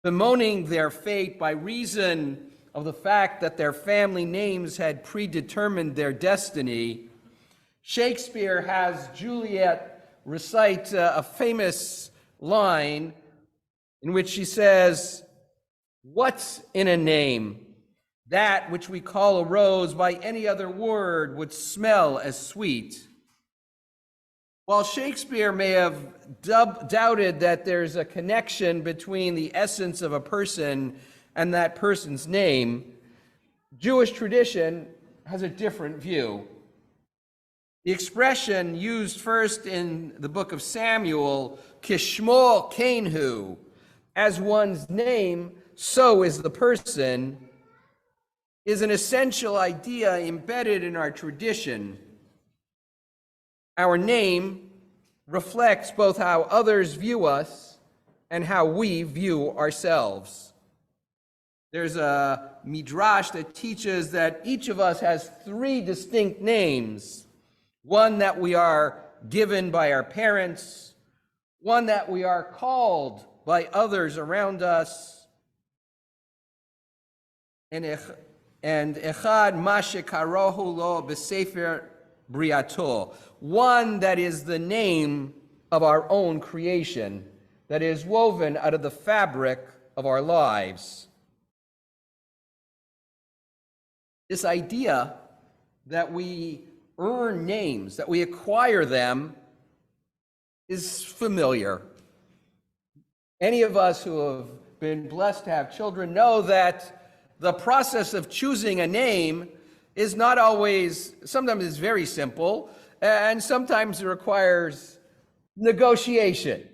bemoaning their fate by reason of the fact that their family names had predetermined their destiny, Shakespeare has Juliet recite a famous line in which she says, "What's in a name? That which we call a rose by any other word would smell as sweet." While Shakespeare may have doubted that there's a connection between the essence of a person and that person's name, Jewish tradition has a different view. The expression used first in the book of Samuel, Kishmo Kenhu, as one's name, so is the person, is an essential idea embedded in our tradition. Our name reflects both how others view us and how we view ourselves. There's a midrash that teaches that each of us has three distinct names: one that we are given by our parents, one that we are called by others around us, and echad ma shekarohu lo b'sefer briato, one that is the name of our own creation, that is woven out of the fabric of our lives. This idea that we earn names, that we acquire them, is familiar. Any of us who have been blessed to have children know that the process of choosing a name is not always, sometimes it's very simple, and sometimes it requires negotiation.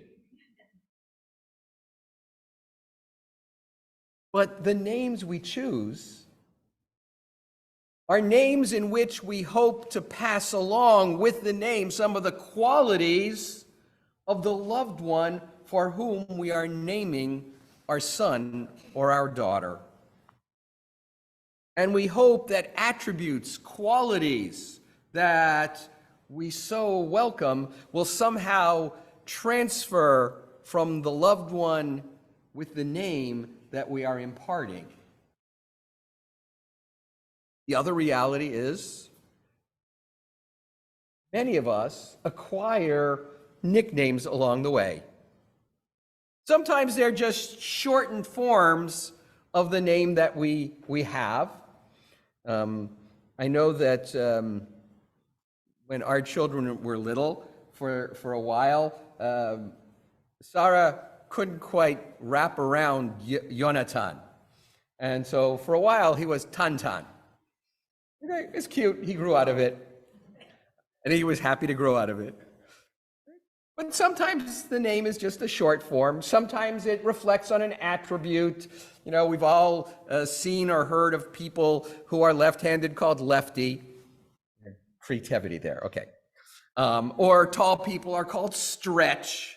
But the names we choose are names in which we hope to pass along with the name some of the qualities of the loved one for whom we are naming our son or our daughter. And we hope that attributes, qualities that we so welcome will somehow transfer from the loved one with the name that we are imparting. The other reality is many of us acquire nicknames along the way. Sometimes they're just shortened forms of the name that we have. I know that when our children were little, for a while, Sarah couldn't quite wrap around Yonatan. And so for a while, he was Tantan. Okay, it's cute. He grew out of it. And he was happy to grow out of it. But sometimes the name is just a short form. Sometimes it reflects on an attribute. You know, we've all seen or heard of people who are left-handed called Lefty. Creativity there, okay. Or tall people are called Stretch.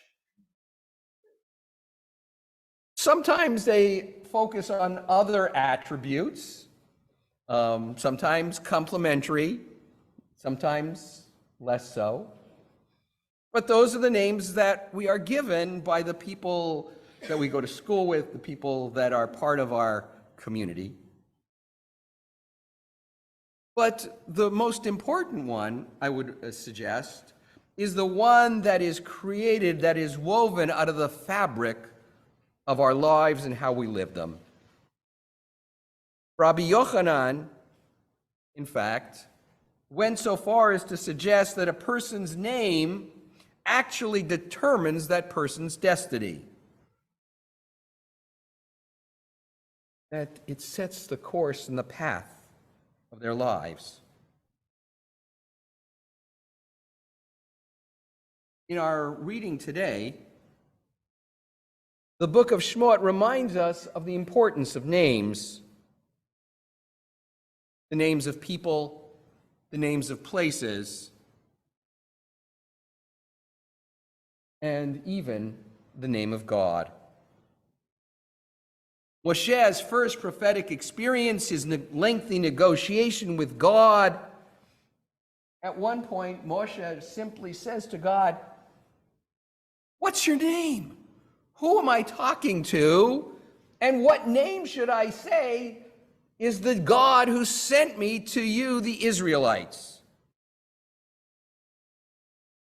Sometimes they focus on other attributes, sometimes complementary, sometimes less so. But those are the names that we are given by the people that we go to school with, the people that are part of our community. But the most important one, I would suggest, is the one that is created, that is woven out of the fabric of our lives and how we live them. Rabbi Yochanan, in fact, went so far as to suggest that a person's name actually determines that person's destiny. That it sets the course and the path of their lives. In our reading today, the book of Shemot reminds us of the importance of names. The names of people, the names of places, and even the name of God. Moshe's first prophetic experience, his lengthy negotiation with God, at one point Moshe simply says to God, "What's your name? Who am I talking to? And what name should I say is the God who sent me to you, the Israelites?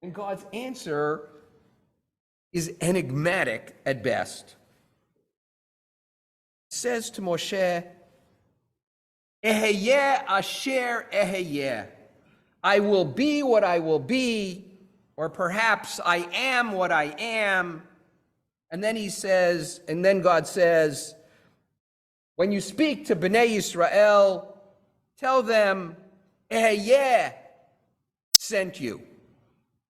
And God's answer is enigmatic at best. It says to Moshe, Eheyeh asher eheyeh. I will be what I will be, or perhaps I am what I am. And then he says, and then God says, when you speak to Bnei Yisrael, tell them, Eheyeh sent you.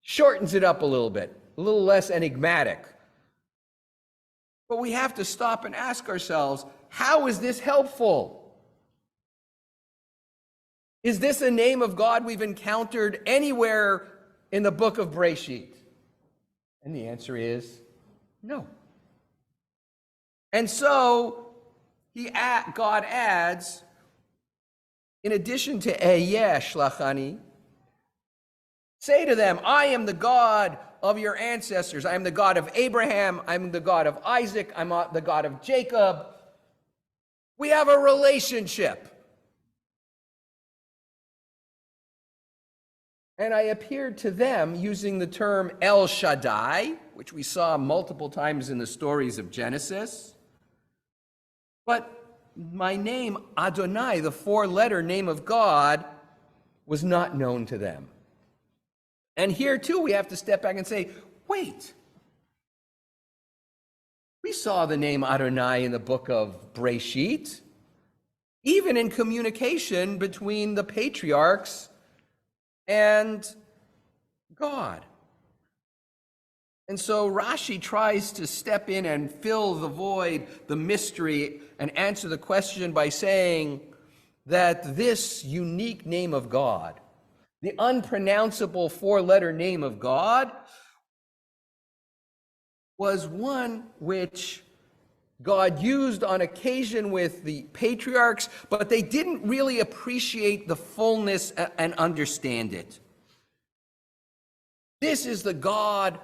Shortens it up a little bit, a little less enigmatic. But we have to stop and ask ourselves, how is this helpful? Is this a name of God we've encountered anywhere in the book of Bereshit? And the answer is no. And so God adds, in addition to Ehyeh Shlachani, say to them, I am the God of your ancestors. I am the God of Abraham. I'm the God of Isaac. I'm the God of Jacob. We have a relationship. And I appeared to them using the term El Shaddai, which we saw multiple times in the stories of Genesis. But my name, Adonai, the four-letter name of God, was not known to them. And here, too, we have to step back and say, wait. We saw the name Adonai in the book of Bereshit, even in communication between the patriarchs and God. And so Rashi tries to step in and fill the void, the mystery, and answer the question by saying that this unique name of God, the unpronounceable four-letter name of God, was one which God used on occasion with the patriarchs, but they didn't really appreciate the fullness and understand it. This is the God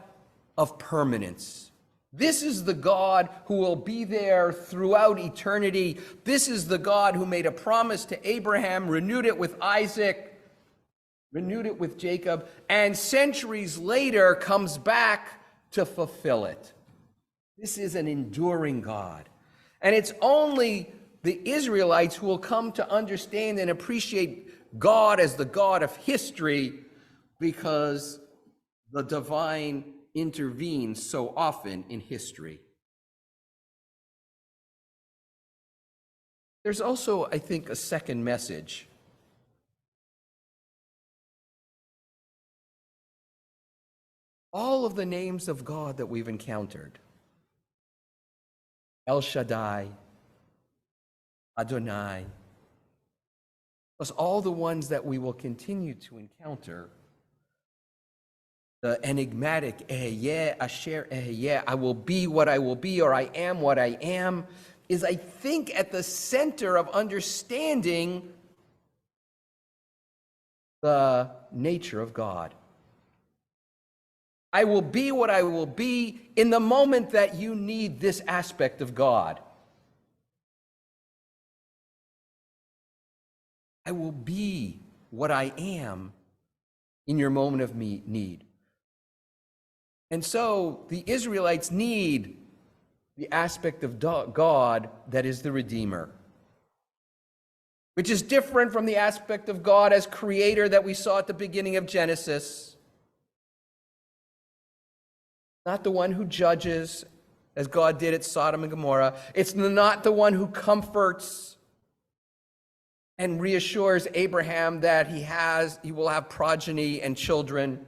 of permanence. This is the God who will be there throughout eternity. This is the God who made a promise to Abraham, renewed it with Isaac, renewed it with Jacob, and centuries later comes back to fulfill it. This is an enduring God. And it's only the Israelites who will come to understand and appreciate God as the God of history, because the divine intervenes so often in history. There's also, I think, a second message. All of the names of God that we've encountered, El Shaddai, Adonai, plus all the ones that we will continue to encounter, the enigmatic Eheyeh Asher Eheyeh, I will be what I will be, or I am what I am, is, I think, at the center of understanding the nature of God. I will be what I will be in the moment that you need this aspect of God. I will be what I am in your moment of need. And so the Israelites need the aspect of God that is the Redeemer, which is different from the aspect of God as Creator that we saw at the beginning of Genesis. Not the one who judges, as God did at Sodom and Gomorrah. It's not the one who comforts and reassures Abraham that he will have progeny and children.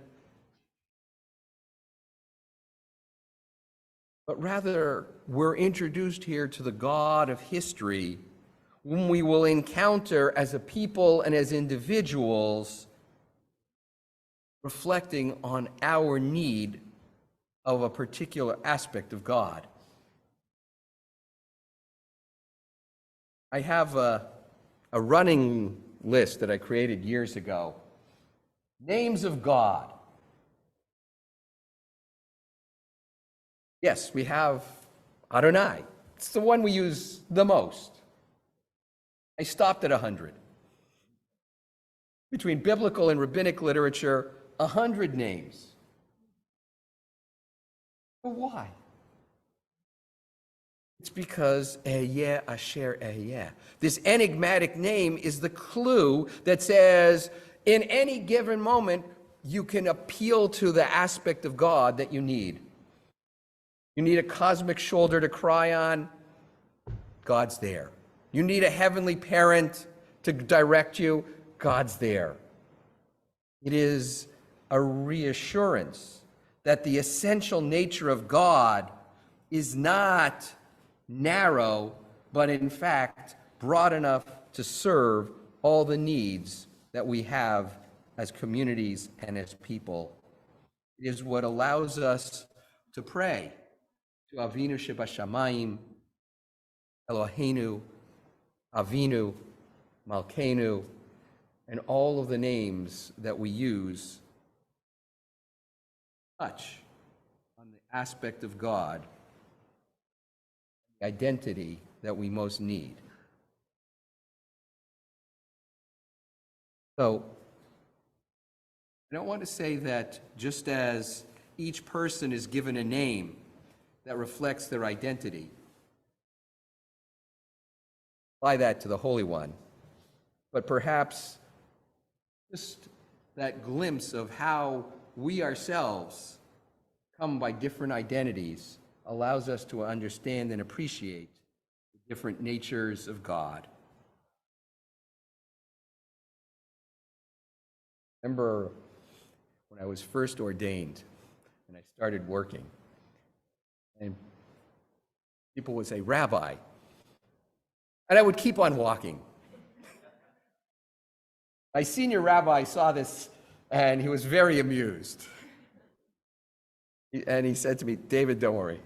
But rather, we're introduced here to the God of history, whom we will encounter as a people and as individuals, reflecting on our need of a particular aspect of God. I have a running list that I created years ago. Names of God. Yes, we have Adonai. It's the one we use the most. I stopped at 100. Between biblical and rabbinic literature, 100 names. But why? It's because Ehyeh Asher Ehyeh. This enigmatic name is the clue that says, in any given moment, you can appeal to the aspect of God that you need. You need a cosmic shoulder to cry on, God's there. You need a heavenly parent to direct you, God's there. It is a reassurance that the essential nature of God is not narrow, but in fact broad enough to serve all the needs that we have as communities and as people. It is what allows us to pray to Avinu Shebashamayim, Eloheinu, Avinu, Malkeinu, and all of the names that we use touch on the aspect of God, the identity that we most need. So, I don't want to say that just as each person is given a name that reflects their identity, apply that to the Holy One, but perhaps just that glimpse of how we ourselves come by different identities allows us to understand and appreciate the different natures of God. Remember when I was first ordained and I started working, and people would say, "Rabbi," and I would keep on walking. My senior rabbi saw this and he was very amused. And he said to me, "David, don't worry.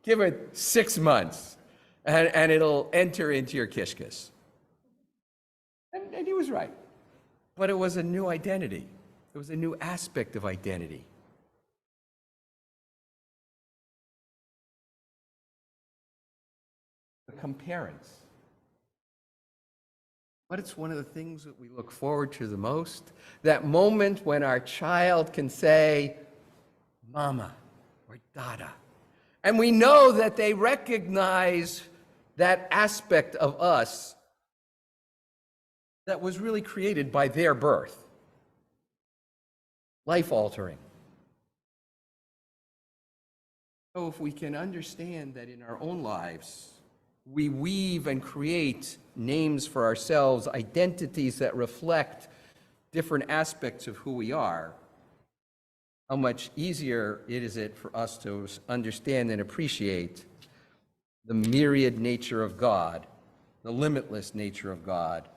Give it 6 months and it'll enter into your kishkis." And he was right. But it was a new identity. It was a new aspect of identity. Become parents. But it's one of the things that we look forward to the most. That moment when our child can say, "Mama," or "Dada." And we know that they recognize that aspect of us that was really created by their birth. Life-altering. So if we can understand that in our own lives, we weave and create names for ourselves, identities that reflect different aspects of who we are, how much easier is it for us to understand and appreciate the myriad nature of God, the limitless nature of God,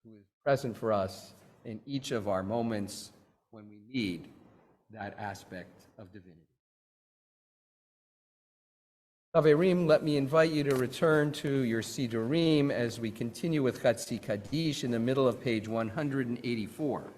who is present for us in each of our moments when we need that aspect of divinity. Chaverim, let me invite you to return to your Sidurim as we continue with Chatzi Kaddish in the middle of page 184.